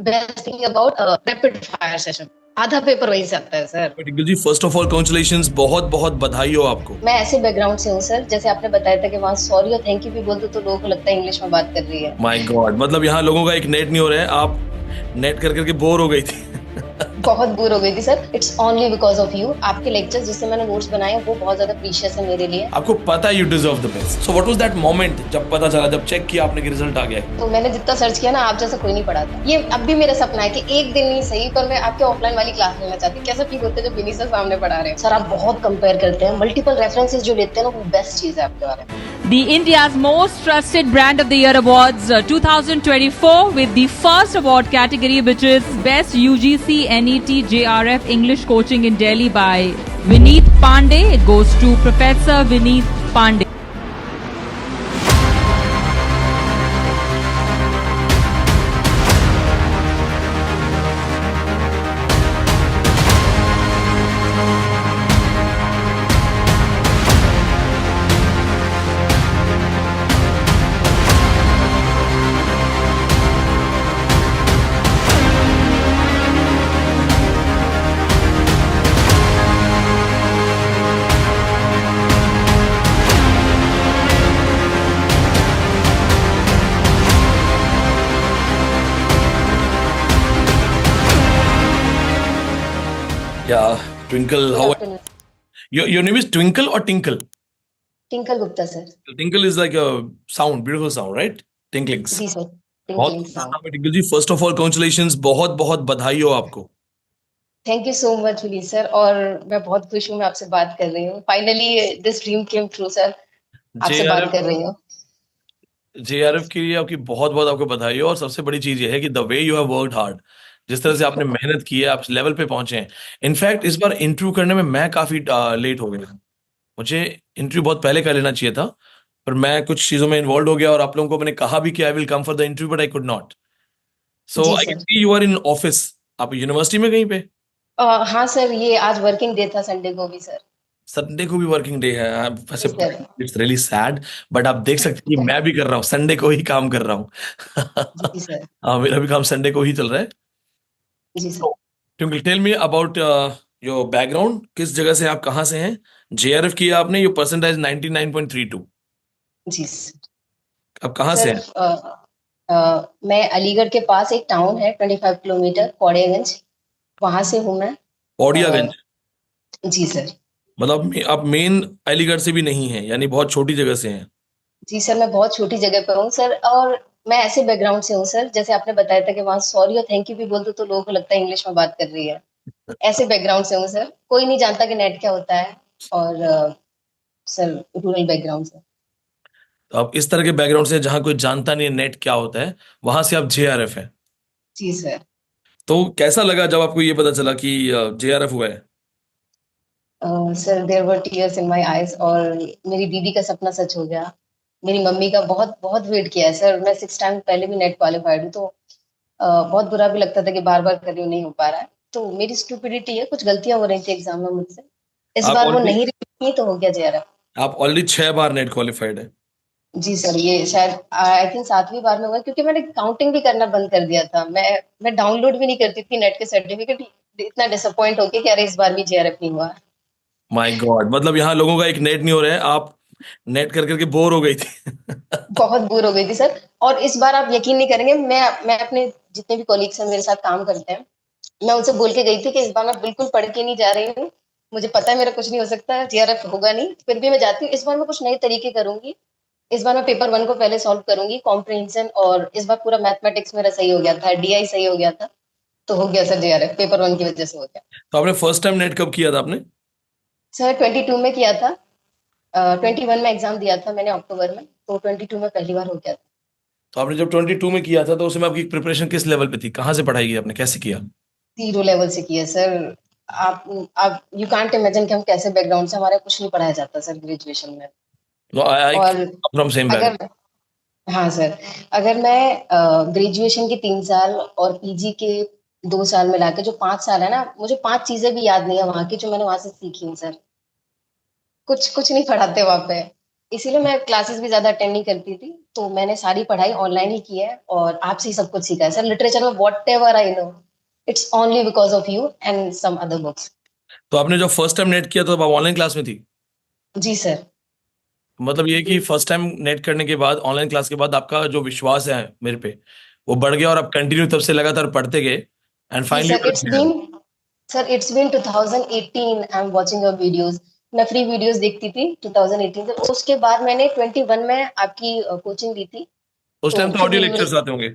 Best thing about rapid fire session, आधा paper वहीं से आता है sir. Tinkle ji, first of all congratulations, बहुत बहुत बधाई हो आपको। मैं ऐसे बैकग्राउंड से हूँ सर, जैसे आपने बताया था कि वहाँ सॉरी और थैंक यू भी बोल दो तो लोगों को लगता है इंग्लिश में बात कर रही है। माय गॉड, मतलब यहाँ लोगों का एक नेट नहीं हो रहा है, आप नेट कर करके बोर हो गई थी। बहुत दूर हो गई थी sir. It's only because of you. आपके लेक्चर्स जिससे मैंने नोट्स बनाए वो बहुत ज्यादा प्रीशियस है मेरे लिए। आपको पता है you deserve the best. So what was that moment जब पता चला, जब चेक किया आपने कि रिजल्ट आ गया है? तो मैंने जितना सर्च किया ना, आप जैसा कोई नहीं पढ़ा था। ये अब भी मेरा सपना है कि एक दिन नहीं सही पर मैं आपके ऑफलाइन वाली क्लास लेना चाहती हूँ। कैसा फील होता है जब विनी सर सामने पढ़ा रहे हैं? सर आप बहुत कंपेयर करते हैं, मल्टीपल रेफरेंसेस जो लेते हैं ना, वो बेस्ट चीज है आपके बारे में। The India's Most Trusted Brand of the Year Awards 2024 with the first award category, which is Best UGC NET JRF English Coaching in Delhi by Vineet Pandey. It goes to Professor Vineet Pandey. Yeah, Twinkle, good how afternoon. your name is Twinkle or Tinkle? Tinkle Gupta sir. Tinkle is like a sound, beautiful sound, right? Tinklings. जी sir. बहुत tinkling खूबसूरत sound. नाम है Tinkle ji. First of all congratulations, बहुत बहुत बधाई हो आपको। Thank you so much Vini sir. और मैं बहुत खुश हूँ, मैं आपसे बात कर रही हूँ। Finally this dream came true sir. आपसे बात जेआरएफ कर रही हूँ। जेआरएफ के लिए आपकी बहुत बहुत आपको बधाई हो। और सबसे बड़ी चीज ये है कि the way you have worked hard, जिस तरह से आपने मेहनत की है, आप लेवल पे पहुंचे हैं। इनफैक्ट इस बार इंटरव्यू करने में मैं काफी लेट हो गया। मुझे इंटरव्यू बहुत पहले कर लेना चाहिए था, पर मैं कुछ चीजों में इन्वॉल्व हो गया और आप लोगों को मैंने कहा भी कि I will come for the interview, but I could not. So जी I can sir. See you are in office. आप यूनिवर्सिटी में कहीं पे? हाँ सर, ये आज वर्किंग डे था, संडे को भी सर। संडे को भी वर्किंग डे है? जी वैसे sir. It's really sad, but आप देख सकते हैं कि मैं भी कर रहा हूँ, संडे को ही काम कर रहा हूँ। जी सर। हाँ, मेरा भी काम संडे को ही चल रहा है। जी सर। तो tell me about your background, किस जगह से, आप कहाँ से हैं? जेआरएफ किया आपने, योर परसेंटाइज 99.32। Ji sir. अब कहाँ से सर हैं? मैं अलीगढ़ के पास एक टाउन है 25 किलोमीटर, कौड़ियागंज, वहां से हूँ मैं। अ, पौड़ियागंज? जी सर। मतलब आप मेन अलीगढ़ से भी नहीं हैं, यानी बहुत छोटी जगह से हैं। जी सर, मैं बहुत छोटी जगह पे हूँ सर। और मैं ऐसे बैकग्राउंड से हूँ सर, जैसे आपने बताया था कि वहाँ सॉरी और थैंक यू भी बोल दो तो लोगों को लगता है इंग्लिश में बात कर रही है। ऐसे बैकग्राउंड से हूँ सर। कोई नहीं जानता कि नेट क्या होता है। और सर रूरल बैकग्राउंड से। तो आप इस तरह के बैकग्राउंड से, जहाँ कोई जानता नहीं है नेट क्या होता है, वहां से आप जेआरएफ हैं। जी सर। तो कैसा लगा जब आपको ये पता चला कि जेआरएफ हुआ है? Sir there were tears in my eyes. और मेरी दीदी का सपना सच हो गया। मेरी मम्मी का बहुत बहुत वेट किया है सर। मैं 6 टाइम पहले भी नेट क्वालिफाइड हूँ, तो बहुत बुरा भी लगता था कि बार बार कर रही हूँ, नहीं हो पा रहा है। तो मेरी स्टूपिडिटी है, कुछ गलतियां हो रही थी एग्जाम में मुझसे। इस आप बार वो ऑलरेडी नहीं रही तो हो गया जेआरएफ। आप ऑलरेडी 6 बार नेट क्वालिफाइड है। जी सर, ये शायद आई थिंक 7वीं बार में हुआ, क्योंकि मैंने काउंटिंग भी करना बंद कर दिया था। मैं डाउनलोड भी नहीं करती थी नेट के सर्टिफिकेट। इतना डिसअपॉइंट हो गया कि अरे इस बार भी जेआरएफ नहीं हुआ। माय गॉड, मतलब यहाँ लोगों का एक नेट नहीं हो रहा है, आप नेट कर करके बोर हो गई थी। बहुत दूर हो गई थी सर। और इस बार आप यकीन नहीं करेंगे, मैं अपने जितने भी कॉलीग्स हैं मेरे साथ काम करते हैं, मैं उनसे बोल के गई थी कि इस बार मैं बिल्कुल पढ़ के नहीं जा रही हूँ। मुझे पता है मेरा कुछ नहीं हो सकता, जेआरएफ होगा नहीं, फिर भी मैं जाती हूँ। इस बार मैं कुछ नए तरीके करूंगी। इस बार मैं पेपर 1 को पहले सॉल्व करूंगी, कॉम्प्रिहेंशन। और इस बार पूरा मैथमेटिक्स मेरा सही हो गया था, डीआई सही हो गया था। तो हो गया सर जेआरएफ, पेपर 1 की वजह से हो गया। तो आपने फर्स्ट टाइम नेट कब किया था आपने? सर 22 में किया था। 21 में एग्जाम दिया था मैंने अक्टूबर में, तो 22 में पहली बार हो गया था। तो आपने जब 22 में किया था तो उसमें आपकी प्रिपरेशन किस लेवल पे थी? कहाँ से पढ़ाई की आपने, कैसे किया? 0 लेवल से किया सर। आप यू कांट इमेजिन कि हम कैसे बैकग्राउंड से, हमारे कुछ नहीं पढ़ाया जाता सर ग्रेजुएशन में। नो, आई और फ्रॉम सेम अगर बैकग्राउंड। हाँ सर, अगर मैं ग्रेजुएशन के 3 साल और पीजी के 2 साल मिला के जो 5 साल है ना, मुझे 5 चीजें भी याद नहीं है वहां की जो मैंने वहां से सीखी हूँ सर। कुछ कुछ नहीं पढ़ाते वहां पे। इसीलिए मैं क्लासेस भी ज्यादा अटेंड नहीं करती थी, तो मैंने सारी पढ़ाई ऑनलाइन ही की है और आपसे ही सब कुछ सीखा है सर। लिटरेचर में whatever I know, it's only because of you and some other books. तो आपने जब फर्स्ट टाइम नेट किया तो आप ऑनलाइन क्लास में थी? जी सर। मतलब ये कि फर्स्ट टाइम नेट करने के बाद, ऑनलाइन क्लास के बाद, आपका जो विश्वास है मेरे पे वो बढ़ गया और आप कंटिन्यू तब से लगातार पढ़ते गए एंड जी finally sir, it's been 2018 I am watching your videos. मैं फ्री वीडियोस देखती थी 2018 से, उसके बाद मैंने 21 में आपकी कोचिंग ली थी। उस तो टाइम तो फिर ऑडियो मेरे, लेक्चर्स आते होंगे।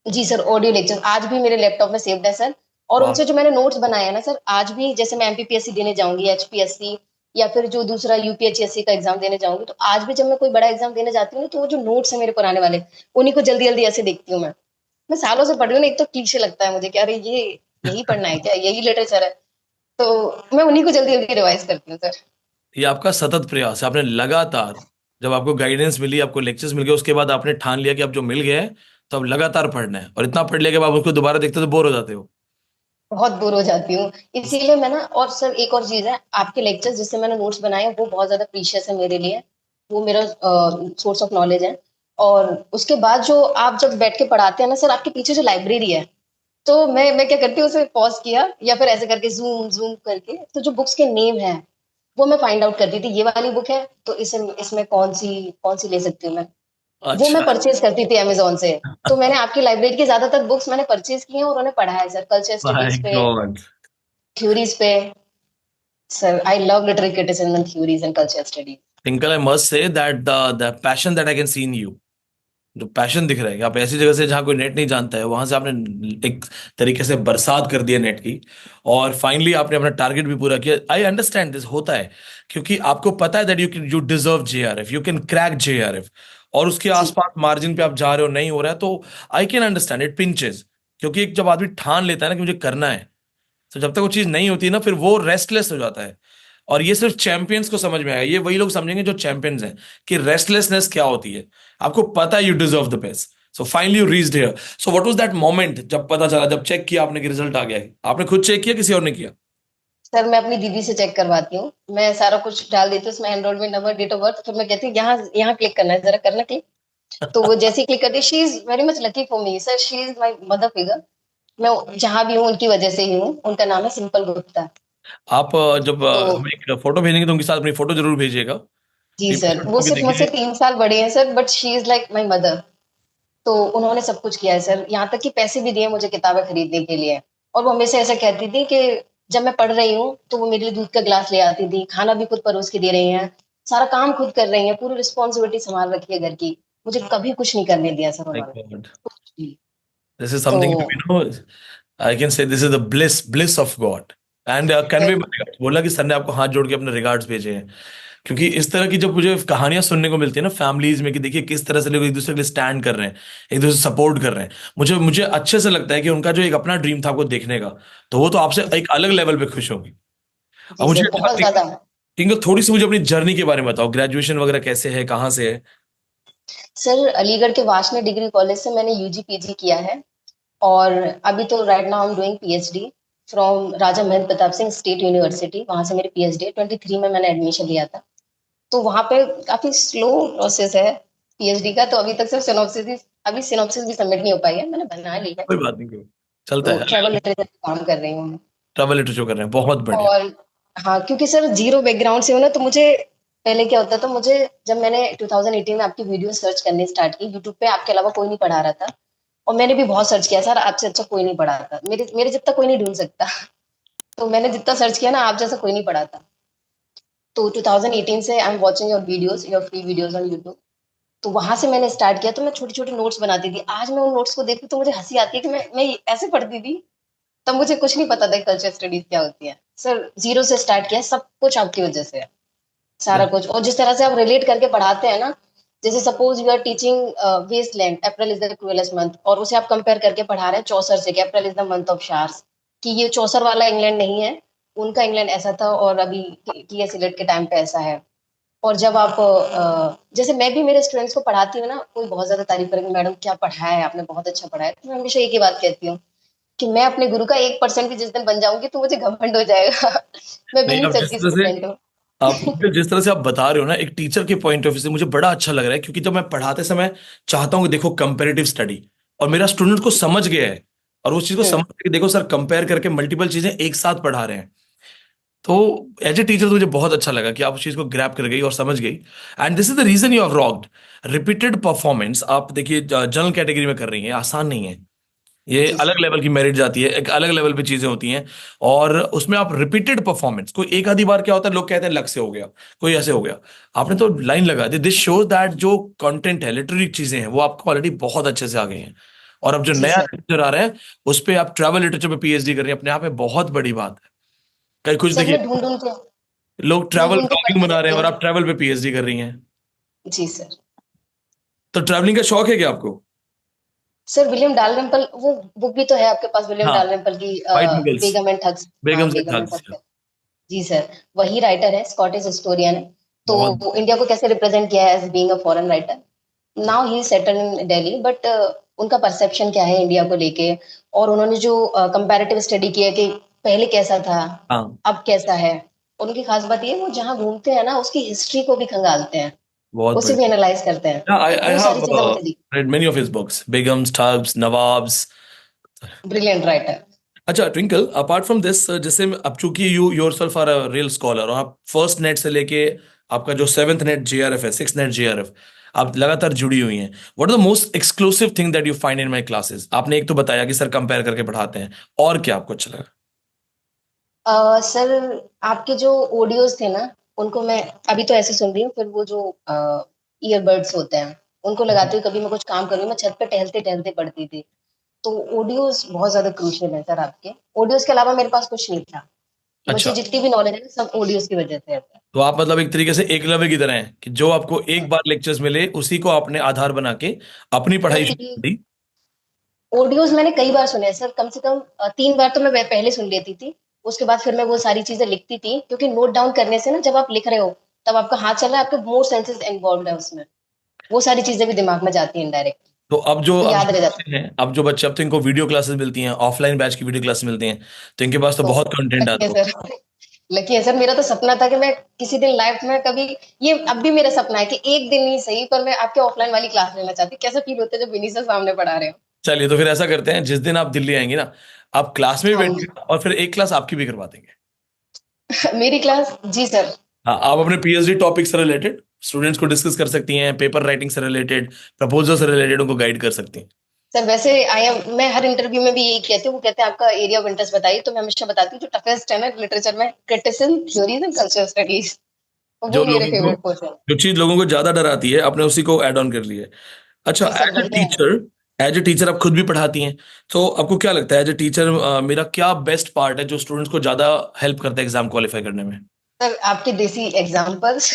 जी सर, ऑडियो लेक्चर आज भी मेरे लैपटॉप में सेव्ड है सर। और वाह। उनसे जो मैंने नोट्स बनाए हैं ना सर, आज भी जैसे मैं एमपीपीएससी देने जाऊंगी, एचपीएससी या फिर जो दूसरा यूपीएचएससी का एग्जाम देने जाऊंगी, तो आज भी जब मैं कोई बड़ा एग्जाम देने जाती हूँ ना, तो वो जो नोट्स है मेरे पुराने वाले, उन्हीं को जल्दी जल्दी ऐसे देखती हूँ मैं सालों से पढ़ रही हूँ ना। एक तो क्लीशे लगता है मुझे कि अरे ये यही पढ़ना है क्या, यही लिटरेचर है, तो मैं उन्हीं को जल्दी जल्दी रिवाइज करती हूँ सर। ये आपका सतत प्रयास है, आपने लगातार, जब आपको गाइडेंस मिली, आपको लेक्चर्स मिल गए, उसके बाद आपने ठान लिया कि अब जो मिल गया है तो अब लगातार पढ़ना है, और इतना पढ़ लिया कि अब आप उसको दोबारा देखते हो तो बोर हो जाते हो। बहुत बोर हो जाती हूँ, इसीलिए मैं ना, और सर एक और चीज है, आपके लेक्चर्स जिससे मैंने नोट्स बनाए हैं वो बहुत ज्यादा प्रीशियस है मेरे लिए। वो मेरा सोर्स ऑफ नॉलेज है। और उसके बाद जो आप जब बैठ के पढ़ाते हैं ना सर, आपके पीछे जो लाइब्रेरी है, तो मैं क्या करती हूँ, उसे पॉज किया या फिर ऐसे करके जूम जूम करके, तो जो बुक्स के नेम है वो मैं फाइंड आउट करती थी। ये वाली बुक है तो इसे इसमें कौन सी ले सकती हूँ मैं, वो मैं अच्छा। परचेज करती थी अमेजोन से। तो मैंने आपकी लाइब्रेरी की ज्यादातर बुक्स मैंने परचेज की हैं और उन्हें पढ़ा है सर, कल्चर माय स्टडीज पे, गॉड। थ्योरीज पे। Sir I love literary criticism and theories and culture studies. Tinkle, I must say that the passion that I can see in you, जो पैशन दिख रहा है कि आप ऐसी जगह से जहाँ कोई नेट नहीं जानता है, वहां से आपने एक तरीके से बरसात कर दिया नेट की, और फाइनली आपने अपना टारगेट भी पूरा किया। आई अंडरस्टैंड दिस होता है क्योंकि आपको पता है that you deserve JRF, you can crack JRF, और उसके जी आसपास मार्जिन पे आप जा रहे हो, नहीं हो रहा है तो I can understand it pinches. क्योंकि एक जब आदमी ठान लेता है ना कि मुझे करना है, तो जब तक वो चीज नहीं होती ना, फिर वो रेस्टलेस हो जाता है। और ये सिर्फ चैंपियंस को समझ में आएगा, ये वही लोग समझेंगे जो चैंपियंस हैं कि रेस्टलेसनेस क्या होती है। आपको पता है you deserve the best, so finally you reached here. So what was that moment जब पता चला, जब चेक किया आपने कि रिजल्ट आ गया है? आपने खुद चेक किया, किसी और ने किया? सर, मैं अपनी दीदी से चेक करवाती हूँ। मैं सारा कुछ डाल देती हूँ उसमें, enrolment number, date of birth, फिर मैं कहती हूँ यहाँ यहाँ क्लिक करना है, जरा करना क्लिक। तो वो जैसे ही क्लिक करती है, she is very much lucky for me sir, she is my mother figure. मैं जहाँ भी हूँ उनकी वजह से ही हूँ। उनका नाम है सिंपल गुप्ता। आप जब तो हमें एक फोटो भेजेंगे तो उनके साथ अपनी फोटो जरूर भेजिएगा। जी पीपल सर, शुड वो नो कि सिर्फ मुझसे देखिए। 3 साल बड़े हैं sir, but she is like my mother. तो उन्होंने सब कुछ किया है सर, यहाँ तक कि पैसे भी दिए मुझे किताबें खरीदने के लिए। और वो हमेशा ऐसा कहती थी कि जब मैं पढ़ रही हूँ तो वो मेरे लिए दूध का गिलास ले आती थी, खाना भी खुद परोस के दे रही हैं, सारा काम खुद कर रही हैं, पूरी रिस्पॉन्सिबिलिटी संभाल रखी है घर की। मुझे कभी कुछ नहीं करने दिया सर माय उन्होंने, गॉड, कुछ भी। दिस इज तो something you know, I can say this is the bliss of God and convey मैं- माय, बोला कि सर ने आपको हाथ जोड़ के अपने रिगार्ड्स भेजे हैं। क्योंकि इस तरह की जब मुझे कहानियां सुनने को मिलती है ना फैमिलीज में, कि देखिए किस तरह से लोग एक दूसरे के लिए स्टैंड कर रहे हैं, एक दूसरे से सपोर्ट कर रहे हैं, मुझे मुझे अच्छे से लगता है कि उनका जो एक अपना ड्रीम था आपको देखने का, तो वो तो आपसे एक अलग लेवल पे खुश होगी। और जी सर, बहुत ज्यादा। इनको थोड़ी सी मुझे अपनी जर्नी के बारे में बताओ, ग्रेजुएशन वगैरह कैसे है, कहाँ से है? सर, अलीगढ़ के वाशना डिग्री कॉलेज से मैंने यूजी पीजी किया है। और अभी तो right now I am doing PhD from Raja Mahendra Pratap Singh state university. वहां से मेरी पीएचडी 23 में मैंने एडमिशन लिया था। तो वहां पे काफी स्लो प्रोसेस है पीएचडी का, तो अभी तक सिर्फ सिनॉप्सिस भी सबमिट नहीं हो पाई है, मैंने बना ली है। कोई बात नहीं, कोई चलता तो है। ट्रैवल लिटरेचर पे काम कर रही हूँ मैं। ट्रैवल लिटरेचर कर रहे हैं, बहुत बढ़िया। और हाँ, क्योंकि सर जीरो बैकग्राउंड से हूँ ना, तो मुझे पहले क्या होता था, मुझे जब मैंने 2018 में आपकी वीडियो सर्च करने स्टार्ट की यूट्यूब पे, आपके अलावा कोई नहीं पढ़ा रहा था। और मैंने भी बहुत सर्च किया सर, आपसे अच्छा कोई नहीं पढ़ा था, मेरे मेरे जितना कोई नहीं ढूंढ सकता। तो मैंने जितना सर्च किया ना, आप जैसा कोई नहीं पढ़ा था। तो 2018 से आई am watching your videos, your free videos on YouTube. तो वहां से मैंने स्टार्ट किया, तो मैं छोटी छोटी नोट्स बनाती थी। आज मैं उन नोट्स को देखती तो मुझे हंसी आती है कि मैं ऐसे पढ़ती थी। तब मुझे कुछ नहीं पता था कल्चर स्टडीज क्या होती है सर। जीरो से स्टार्ट किया, सब कुछ आपकी वजह से है, सारा कुछ। और जिस तरह से आप रिलेट करके पढ़ाते हैं ना, जैसे suppose you are teaching Waste Land, April is the cruellest month, और उसे आप कंपेयर करके पढ़ा रहे हैं चौसर से, कि अप्रैल इज द मंथ ऑफ शार्स, कि ये चौसर वाला इंग्लैंड नहीं है, उनका इंग्लैंड ऐसा था और अभी टी एस इलियट के टाइम पे ऐसा है। और जब आप जैसे मैं भी मेरे स्टूडेंट्स को पढ़ाती हूँ ना, कोई बहुत ज्यादा तारीफ करेंगे, मैडम क्या पढ़ाया है आपने, बहुत अच्छा पढ़ाया है, तो मैं हमेशा एक ही बात कहती हूँ कि मैं अपने गुरु का 1% भी जिस दिन बन जाऊंगी तो मुझे घमंड हो जाएगा। मैं नहीं, बिल्कुल अब जिस सच्ची तरह से स्टूडेंट हूँ। आप जिस तरह से आप बता रहे हो ना, एक टीचर के पॉइंट ऑफ व्यू से मुझे बड़ा अच्छा लग रहा है, क्योंकि जब मैं पढ़ाते समय चाहता हूँ कि देखो कंपैरेटिव स्टडी, और मेरा स्टूडेंट को समझ गया है, और उस चीज को समझ के देखो सर कंपेयर करके मल्टीपल चीजें एक साथ पढ़ा रहे हैं, तो एज ए टीचर तो मुझे बहुत अच्छा लगा कि आप उस चीज को ग्रैप कर गई और समझ गई। And this is the reason you have rocked. Repeated performance आप देखिए जनरल कैटेगरी में कर रही हैं, आसान नहीं है, ये जी अलग सर। लेवल की मेरिट जाती है, एक अलग लेवल पे चीजें होती हैं, और उसमें आप रिपीटेड परफॉर्मेंस, कोई एक आधी बार क्या होता है, लोग कहते हैं लक से हो गया, कोई ऐसे हो गया, आपने तो लाइन लगा दी। दिस शोज दैट जो कंटेंट है, लिटरेरी चीजें हैं, वो आपको ऑलरेडी बहुत अच्छे से आ गई हैं, और अब जो जी नया सर। लिटरेचर आ रहा है उस पे आप ट्रैवल लिटरेचर पे पीएचडी कर रही हैं, अपने आप में बहुत बड़ी बात है। कहीं कुछ सर देखिए, मैं ढूंढ ढूंढ के लोग ढूंढ ट्रैवल ढूंढ के ब्लॉगिंग पढ़ती बना रहे रहती हैं और हूँ। आप ट्रैवल पे पीएचडी कर रही हैं। जी सर। तो ट्रैवलिंग का शौक है क्या आपको? सर विलियम डालरम्पल, वो बुक भी तो है आपके पास, विलियम हाँ, डालरम्पल की White Mughals, Begum and Thugs. हाँ, Begums and Begum and Thugs. Thugs. जी सर। वही राइटर है, स्कॉटिश हिस्टोरियन है। तो बहुत। वो इंडिया को कैसे रिप्रेजेंट किया है as being a foreign writer. Now he settle in Delhi, but उनका परसेप्शन क्या है इंडिया को लेके, और उन्होंने जो कंपैरेटिव स्टडी किया कि पहले कैसा था, हाँ, अब कैसा है। उनकी खास बात ये है, वो जहाँ घूमते हैं ना उसकी हिस्ट्री को भी खंगालते हैं, बहुत उसे भी बढ़िया। एनालाइज करते हैं। Yeah, I वो have सारी चीजें मुझे दी। read many of his books, Begums, Tugs, Nawabs. Brilliant writer. अच्छा ट्विंकल, अपार्ट फ्रॉम दिस, जैसे अब चूंकि you yourself are a real scholar, और आप फर्स्ट नेट से लेके आपका जो सेवेंथ नेट जेआरएफ है, सिक्स नेट जेआरएफ, आप लगातार जुड़ी हुई हैं, what are the most exclusive thing that you find in my classes? आपने एक तो बताया कि सर कंपेयर करके पढ़ाते हैं, और क्या आपको अच्छा लगा? सर आपके जो ऑडियोज थे ना, उनको मैं अभी तो ऐसे सुन रही हूँ, फिर वो जो ईयरबड्स होते हैं उनको लगाती हूँ, कभी मैं कुछ काम कर रही हूँ, मैं छत पे टहलते टहलते पढ़ती थी। तो ऑडियोज बहुत ज्यादा क्रूशियल है सर। आपके ऑडियोज के अलावा मेरे पास कुछ नहीं था। मुझे अच्छा, जितनी भी नॉलेज है ना, सब ऑडियोज की वजह से आता तो आप मतलब एक तरीके से एकलव्य की तरह हैं कि जो आपको एक बार लेक्चर्स मिले उसी को आपने आधार बना के अपनी पढ़ाई शुरू है। कर दी। ऑडियोज मैंने कई बार सुने हैं सर, कम से कम 3 बार तो मैं पहले सुन लेती थी। उसके बाद फिर मैं वो सारी चीजें लिखती थी, क्योंकि नोट डाउन करने से ना, जब आप लिख रहे हो तब आपका हाथ चल रहा है, आपके मोर सेंसेस इन्वॉल्व है उसमें, वो सारी चीजें भी दिमाग में जाती हैं इनडायरेक्ट, तो तो अब याद जो रह जाता बच्चे हैं, अब जो बच्चे, अब तो इनको वीडियो क्लासेस मिलती हैं, ऑफलाइन बैच की वीडियो क्लासेस मिलती हैं, तो इनके पास तो है। बहुत तो कंटेंट लकी आता है होगा। सर। लकी है सर, मेरा तो सपना था कि मैं किसी दिन लाइफ में कभी, ये अब भी मेरा सपना है कि एक दिन नहीं सही पर मैं आपके ऑफलाइन वाली क्लास लेना चाहती हूँ। कैसा फील होता है जब विनी सर सामने पढ़ा रहे चलिए, तो फिर ऐसा करते हैं, जिस दिन आप दिल्ली आएंगी ना, आप क्लास में भी हो। बैठिएगा और फिर एक क्लास आपकी भी करवा देंगे। हाँ, मेरी क्लास, जी सर। हाँ, आप अपने पीएचडी टॉपिक से रिलेटेड स्टूडेंट्स को डिस्कस कर सकती हैं, पेपर राइटिंग से रिलेटेड, प्रपोजल से रिलेटेड उनको गाइड कर सकती हैं। सर वैसे आई एम, मैं हर इंटरव्यू में भी यही कहती हूँ, वो कहते हैं आपका एरिया ऑफ इंटरेस्ट बताइए, तो मैं हमेशा बताती हूँ जो टफेस्ट है ना लिटरेचर में, criticism, theories and cultural studies, वो जो मेरे लोगों को फेवरेट पोर्शन है। जो चीज लोगों को ज्यादा डर आती है, आपने उसी को ऐड ऑन कर लिया है। अच्छा, जी सर, वही है। एज ए टीचर आप खुद भी पढ़ाती हैं, तो आपको क्या लगता है एज ए टीचर मेरा क्या बेस्ट पार्ट है जो स्टूडेंट्स को ज्यादा हेल्प करता है एग्जाम क्वालिफाई करने में? सर आपके देसी एग्जाम्पल्स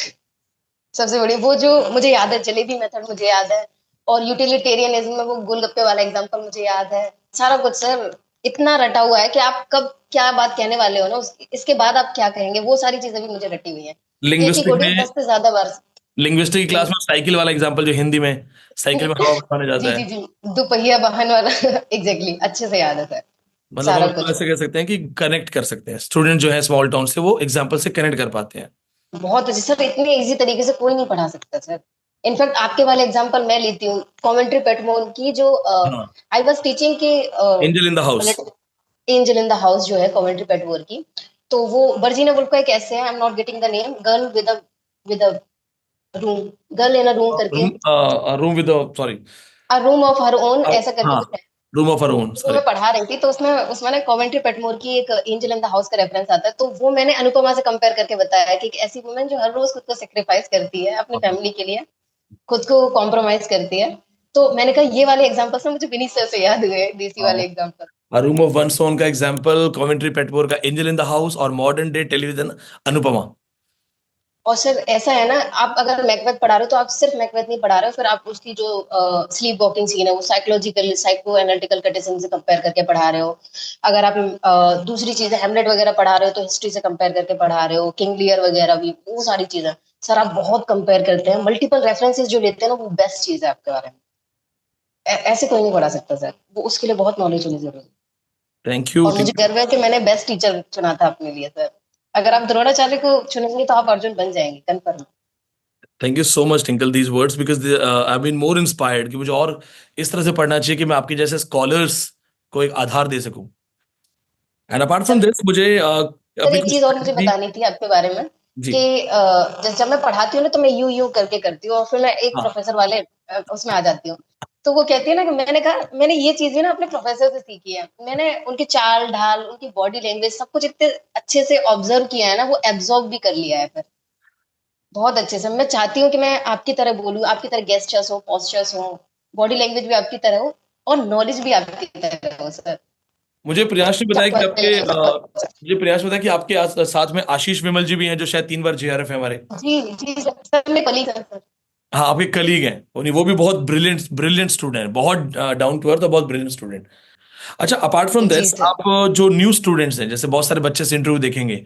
सबसे बड़ी, वो जो मुझे याद है, जलेबी मेथड मुझे याद है, और यूटिलिटेरियनिज्म में वो गोलगप्पे वाला एग्जाम्पल मुझे याद है। सारा कुछ सर इतना रटा हुआ है कि आप कब क्या बात कहने वाले हो ना, इसके बाद आप क्या कहेंगे, वो सारी चीजें भी मुझे रटी हुई है। एक ही लिंग्विस्टिक ऑडियो में 10 से ज्यादा बार। लिंग्विस्टिक की क्लास में साइकिल वाला एग्जाम्पल, जो हिंदी में साइकिल में हवा बनाने जी जाता जी है, जी, दोपहिया वाहन वाला। एग्जैक्टली, अच्छे से याद है सर। मतलब हम सारा उसको कुछ ऐसे कह सकते हैं कि कनेक्ट कर सकते हैं स्टूडेंट जो है स्मॉल टाउन से, वो एग्जाम्पल से कनेक्ट कर पाते हैं। बहुत अच्छे सर, इतने इजी तरीके से कोई नहीं पढ़ा सकता सर। इनफैक्ट आपके वाले एग्जांपल मैं लेती हूँ, कमेंट्री पेटमोन की, जो हाँ, आई वाज टीचिंग की, angel in the house. Angel in the house जो है कमेंट्री पेटमोर की, तो वो वर्जीनिया वुल्फ का एक ऐसे है, I am not getting the name, girl with a room, girl in a room करके, room with, sorry, a room of her own, ऐसा करके हाँ, कुछ है। रूम ऑफ आवर ओन, वो सॉरी। मैं पढ़ा रही थी, तो उसमें उसमें ना कमेंट्री पेटमोर की एक एंजल इन द हाउस का रेफरेंस आता है, तो वो मैंने अनुपमा से कंपेयर करके बताया है कि एक ऐसी वुमेन जो हर रोज खुद को सेक्रीफाइस करती है अपनी फैमिली के लिए, खुद को कॉम्प्रोमाइज करती है। तो मैंने कहा ये वाले एग्जांपल्स ना मुझे विनीत सर से याद हुए, देसी वाले एग्जांपल। रूम ऑफ वन सोन का एग्जाम्पल, कॉमेंट्री पेटमोर का एंजल इन द हाउस, और मॉडर्न डे टेलीविजन अनुपमा। और सर ऐसा है ना, आप अगर मैकबेथ पढ़ा रहे हो तो आप सिर्फ मैकबेथ नहीं पढ़ा रहे हो, फिर आप उसकी जो स्लीप वॉकिंग सीन है वो साइकोलॉजिकल साइको एनालिटिकल क्रिटिसिज्म से कंपेयर करके पढ़ा रहे हो। अगर आप दूसरी चीजें हेमलेट वगैरह पढ़ा रहे हो तो हिस्ट्री से कंपेयर करके पढ़ा रहे हो, किंग लियर वगैरह भी, वो सारी चीजें सर आप बहुत कंपेयर करते हैं, मल्टीपल रेफरेंसेस जो लेते हैं ना, वो बेस्ट चीज है आपके बारे में। ऐसे कोई नहीं पढ़ा सकता सर, वो उसके लिए बहुत नॉलेज होनी जरूरी है। थैंक यू और मुझे गर्व है कि मैंने बेस्ट टीचर चुना था अपने लिए सर। अगर आप द्रोणाचार्य को चुनेंगे तो आप अर्जुन बन जाएंगे, confirm. Thank you so much Tinkle these words because I been more inspired कि मुझे और इस तरह से पढ़ना चाहिए कि मैं आपके जैसे स्कॉलर्स को एक आधार दे सकूं। And apart from sir this मुझे सर अभी एक कुछ चीज और मुझे जी बतानी थी आपके बारे में जी कि जब मैं पढ़ाती हूँ ना तो मैं यूं करके करती हूँ, और फिर मैं एक हाँ प्रोफेसर वाले उसमें आ जाती हूँ। तो वो कहती है ना कि मैंने कहा मैंने ये चीज भी ना अपने प्रोफेसर से सीखी है। मैंने उनकी चाल ढाल, उनकी बॉडी लैंग्वेज, सब कुछ इतने अच्छे से ऑब्जर्व किया है ना, वो एब्जॉर्ब भी कर लिया है फिर बहुत अच्छे से। मैं चाहती हूँ कि मैं आपकी तरह बोलूँ, आपकी तरह गेस्चर्स हो, पोस्चर्स हो, बॉडी लैंग्वेज भी आपकी तरह हो, और नॉलेज भी आपकी तरह हो सर। मुझे प्रियांश ने बताया कि आपके जी मुझे प्रियांश ने बताया कि आपके साथ में आशीष विमल जी भी हैं जो शायद 3 बार जेआरएफ है हमारे। जी सर, सर मेरे कलीग हैं सर। हाँ आपके कलीग हैं, वो भी बहुत ब्रिलियंट ब्रिलियंट स्टूडेंट, बहुत डाउन टू अर्थ और बहुत ब्रिलियंट स्टूडेंट। अच्छा अपार्ट फ्रॉम जी दिस सर। आप जो न्यू स्टूडेंट्स हैं, जैसे बहुत सारे बच्चे से इंटरव्यू देखेंगे,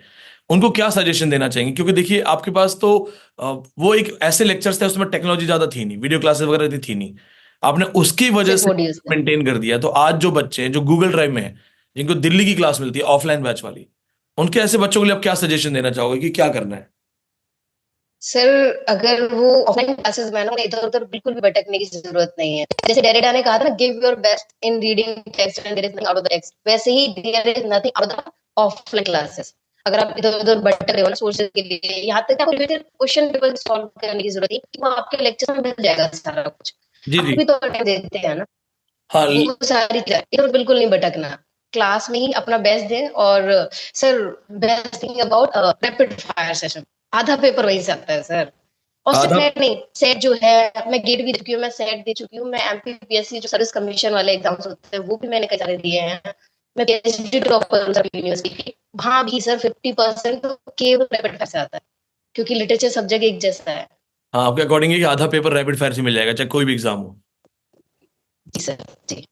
उनको क्या सजेशन देना चाहेंगे? क्योंकि देखिए आपके पास तो वो एक ऐसे लेक्चर्स थे उसमें टेक्नोलॉजी ज्यादा थी नहीं, वीडियो क्लासेस वगैरह थी नहीं, आपने उसकी वजह सिर्फ से ऑडियो सर। मेंटेन कर दिया। तो आज जो बच्चे हैं जो गूगल ड्राइव में हैं, जिनको दिल्ली की क्लास मिलती है ऑफलाइन बैच वाली, उनके ऐसे बच्चों के लिए आप क्या सजेशन देना चाहोगे कि क्या करना है? सर अगर वो ऑफलाइन क्लासेस में है ना, उन्हें इधर उधर बिल्कुल भी भटकने की जरूरत नहीं है। जैसे डेरिडा ने कहा था ना, give your best in reading text and there is nothing out of the text, वैसे ही there is nothing out of the offline classes. अगर आप इधर उधर भटक रहे हो ना सोर्सेज के लिए, यहाँ तक कि आपको रिलेटेड क्वेश्चन पेपर सॉल्व करने की जरूरत है कि वो आपके लेक्चर में मिल जाएगा सारा कुछ। जी आप जी। भी तो टाइम देते हैं ना, हाँ वो सारी चीजें इधर बिल्कुल नहीं भटकना, क्लास में ही अपना बेस्ट दें। और sir best thing about rapid fire session, आधा पेपर वहीं से आता है सर। और सिर्फ आधा नेट नहीं, सेट जो है, मैं गेट भी दे चुकी हूँ, मैं सेट दे चुकी हूँ, मैं एमपीपीएससी जो सर्विस कमीशन वाले एग्जाम्स होते हैं वो भी मैंने कई सारे दिए हैं। मैं पीएचडी टॉपर हूँ सर यूनिवर्सिटी की, वहां भी सर 50% तो केवल रैपिड फायर से आता है, क्योंकि लिटरेचर सब जगह एक जैसा है। हाँ आपके अकॉर्डिंग है कि आधा पेपर रैपिड फायर से मिल जाएगा चाहे कोई भी एग्जाम हो। जी सर जी।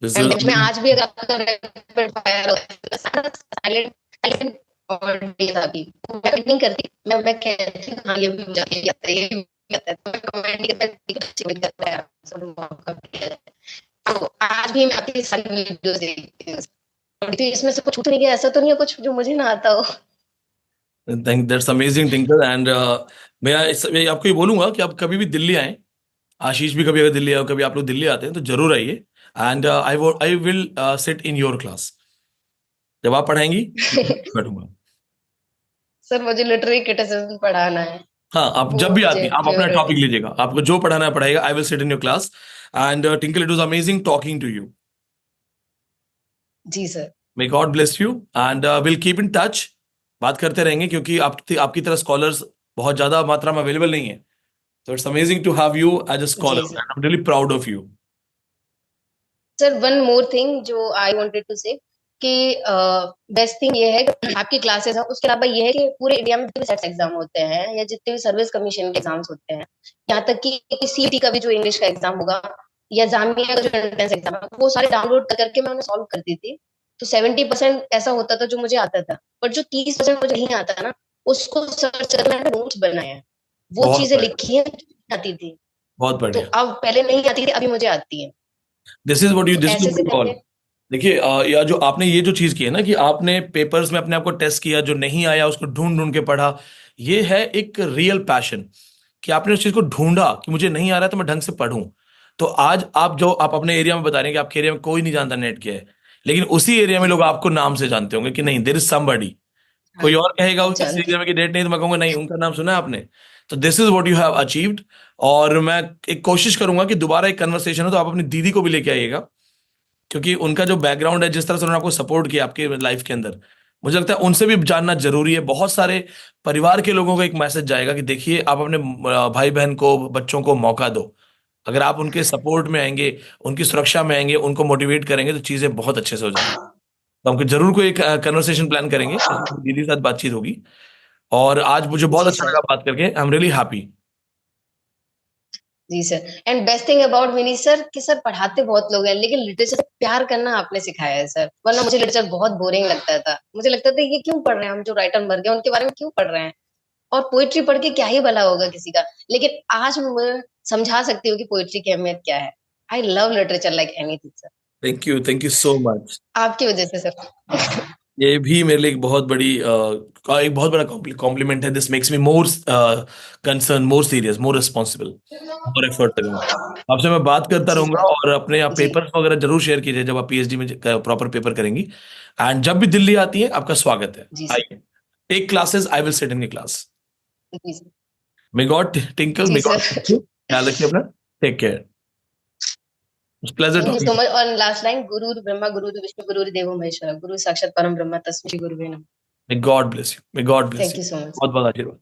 दिस एंड इज बेंच में आज भी अगर आपका रैपिड फायर होता है सारा साइलेंट साइलेंट और डेज अभी मैं नहीं करती, मैं कहती हूँ हाँ ये भी मुझे आता है, ये भी आता है, तो मैं कमेंट नहीं करता, ठीक है अच्छी बात करता है, सब मौका दिया है। तो आज भी मैं आपकी सारी वीडियोस देखती हूँ, और तो इसमें से कुछ छूट नहीं गया, ऐसा तो नहीं है कुछ जो मुझे ना आता हो। Thank that's amazing tinkle. And मैं आपको ये बोलूंगा कि आप कभी भी दिल्ली आए, आशीष भी कभी अगर दिल्ली आए, कभी आप लोग दिल्ली आते हैं तो जरूर आइए। And I will sit in your class, जब आप पढ़ाएंगी बैठूंगा। सर मुझे लिटरेरी क्रिटिसिज्म पढ़ाना है, हाँ आप जब वो भी आती मुझे हैं आप अपना फेवरेट टॉपिक है। लीजिएगा, आपको जो पढ़ाना है पढ़ाएगा। I will sit in your class. And Tinkle it was amazing talking to you. जी sir. May God bless you and will keep in touch. बात करते रहेंगे क्योंकि आपकी तरह स्कॉलर्स बहुत ज्यादा मात्रा में अवेलेबल नहीं है। So it's amazing to have you as a scholar, जी sir. and I'm really proud of you. Sir one more thing जो आई वांटेड टू से कि बेस्ट थिंग ये है कि आपकी क्लासेस है, उसके अलावा ये है कि पूरे इंडिया में जितने भी सेट्स एग्जाम होते हैं या जितने भी सर्विस कमीशन के एग्जाम्स होते हैं, यहाँ तक कि सीईटी का भी जो इंग्लिश का एग्जाम होगा या जामिया का जो एंट्रेंस एग्जाम है, वो सारे डाउनलोड करके मैं उन्हें सॉल्व करती थी। तो 70% ऐसा होता था जो मुझे आता था, पर जो 30% मुझे नहीं आता ना, उसको सर्च कर मैंने नोट्स बनाए हैं, वो बहुत चीजें बढ़िया, लिखी हैं आती थी। बहुत तो बढ़िया। अब पहले नहीं आती थी, अभी मुझे आती है। तो दिस इज ऐसे से व्हाट कॉल। करके देखिए या जो आपने ये जो चीज की है ना कि आपने पेपर्स में अपने आप को टेस्ट किया, जो नहीं आया उसको ढूंढ ढूंढ के पढ़ा, ये है एक रियल पैशन कि आपने उस चीज को ढूंढा कि मुझे नहीं आ रहा है तो मैं ढंग से पढूं। तो आज आप अपने एरिया में बता रहे हैं कि आपके एरिया में कोई नहीं जानता नेट क्या है, लेकिन उसी एरिया में जी लोग आपको नाम से जानते होंगे कि नहीं देयर इज समबडी। हाँ कोई और कहेगा किसी जानते एरिया में कि डेट नहीं, तो मैं कहूंगा नहीं उनका नाम सुना है आपने। तो this is what you have achieved. और मैं एक कोशिश करूंगा कि दोबारा एक कन्वर्सेशन हो तो आप अपनी दीदी को भी लेके आइएगा, क्योंकि उनका जो बैकग्राउंड है, जिस तरह से उन्होंने आपको सपोर्ट किया आपके लाइफ के अंदर, मुझे लगता है उनसे भी जानना जरूरी है। बहुत सारे परिवार के लोगों को एक मैसेज जाएगा कि देखिए आप अपने भाई बहन को, बच्चों को मौका दो। अगर आप उनके सपोर्ट में आएंगे, उनकी सुरक्षा में आएंगे, उनको मोटिवेट करेंगे तो चीजें बहुत अच्छे से हो जाएंगी। तो हम जरूर कोई एक कन्वर्सेशन प्लान करेंगे, दीदी के साथ बातचीत होगी। और आज मुझे बहुत जी अच्छा सर। लगा बात करके, आई एम रियली हैप्पी। जी sir. And best thing about Mini sir कि सर पढ़ाते बहुत लोग हैं, लेकिन लिटरेचर से प्यार करना आपने सिखाया है सर, वरना मुझे लिटरेचर बहुत बोरिंग लगता था। मुझे लगता था ये क्यों पढ़ रहे हैं, हम जो राइटर मर गए उनके बारे में क्यों पढ़ रहे हैं, और पोइट्री पढ़ के क्या ही भला होगा किसी का। लेकिन आज मैं समझा सकती हूँ कि पोइट्री की अहमियत क्या है। I love literature like anything sir, thank you so much. आपकी वजह से सर। ये भी मेरे लिए एक बहुत बड़ा कॉम्प्लीमेंट है। This makes me more concern, more serious, more responsible, और एफर्ट करूंगा। आपसे मैं बात करता जी रहूंगा, और अपने आप जी पेपर्स वगैरह जरूर शेयर कीजिए जब आप पीएचडी में प्रॉपर पेपर करेंगी। एंड जब भी दिल्ली आती है, आपका स्वागत है। जी सर। आइए, take classes, I will sit in class. जी सर। मे गॉड टिंकल, जी मे गॉड सर। ख्याल रखिए अपना। Take care. Pleasure thank you talking. So much. और लास्ट लाइन, गुरुर ब्रह्मा गुरुर विष्णु गुरुर देवो महेश्वरा, गुरु साक्षात परम ब्रह्म तस्मै श्री गुरुवे नमः। मे God bless you, may God bless thank you. You so much. बहुत बहुत आशीर्वाद।